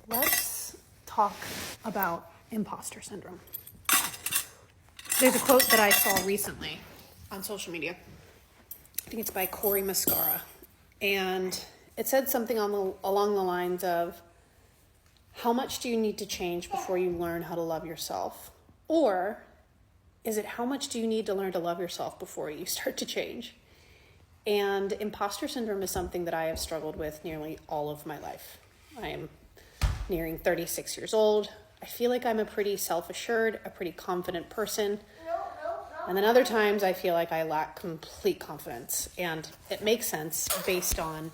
Let's talk about imposter syndrome. There's a quote that I saw recently on social media. I think it's by Corey Mascara. And it said something along the lines of, how much do you need to change before you learn how to love yourself? Or is it, how much do you need to learn to love yourself before you start to change? And imposter syndrome is something that I have struggled with nearly all of my life. I am nearing 36 years old. I feel like I'm a pretty self-assured, a pretty confident person. And then other times I feel like I lack complete confidence. And it makes sense based on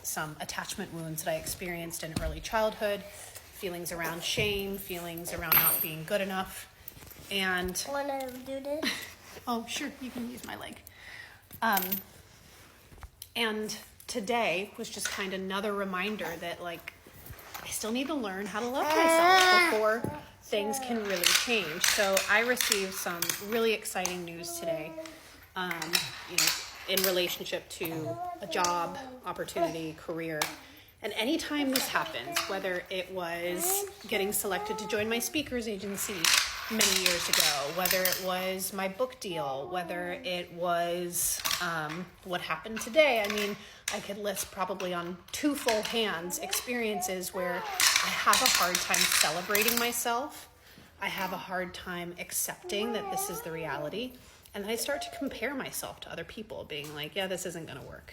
some attachment wounds that I experienced in early childhood, feelings around shame, feelings around not being good enough. And Want to do this? Oh, sure, you can use my leg. And today was just kind of another reminder that, like, I still need to learn how to love myself before things can really change. So I received some really exciting news today, in relationship to a job, opportunity, career. And anytime this happens, whether it was getting selected to join my speakers agency many years ago, whether it was my book deal, whether it was what happened today. I mean, I could list probably on two full hands experiences where I have a hard time celebrating myself. I have a hard time accepting that this is the reality. And then I start to compare myself to other people, being like, yeah, this isn't going to work,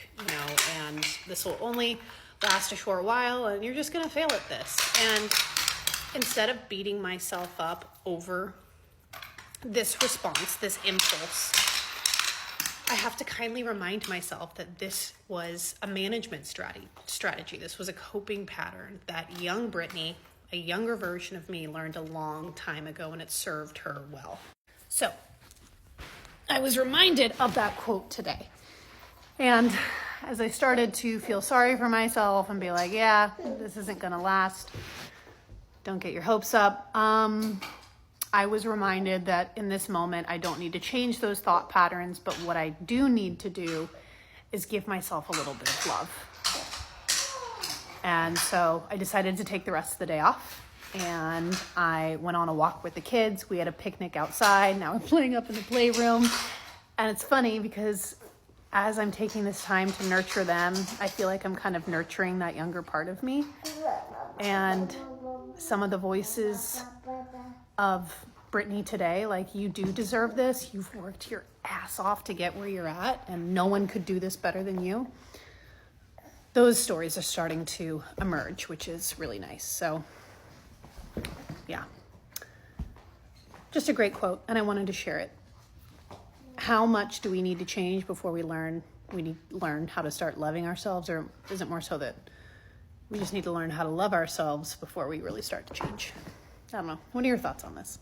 and this will only last a short while, and you're just going to fail at this. And instead of beating myself up over this response, this impulse, I have to kindly remind myself that this was a management strategy. This was a coping pattern that young Brittany, a younger version of me, learned a long time ago, and it served her well. So I was reminded of that quote today. And as I started to feel sorry for myself and be like, yeah, this isn't going to last, don't get your hopes up, I was reminded that in this moment, I don't need to change those thought patterns, but what I do need to do is give myself a little bit of love. And so I decided to take the rest of the day off, and I went on a walk with the kids. We had a picnic outside. Now we're playing up in the playroom. And it's funny because as I'm taking this time to nurture them, I feel like I'm kind of nurturing that younger part of me. And some of the voices of Brittany today, like, you do deserve this. You've worked your ass off to get where you're at, and no one could do this better than you. Those stories are starting to emerge, which is really nice. So, yeah. Just a great quote, and I wanted to share it. How much do we need to change before we learn how to start loving ourselves? Or is it more so that we just need to learn how to love ourselves before we really start to change? I don't know. What are your thoughts on this?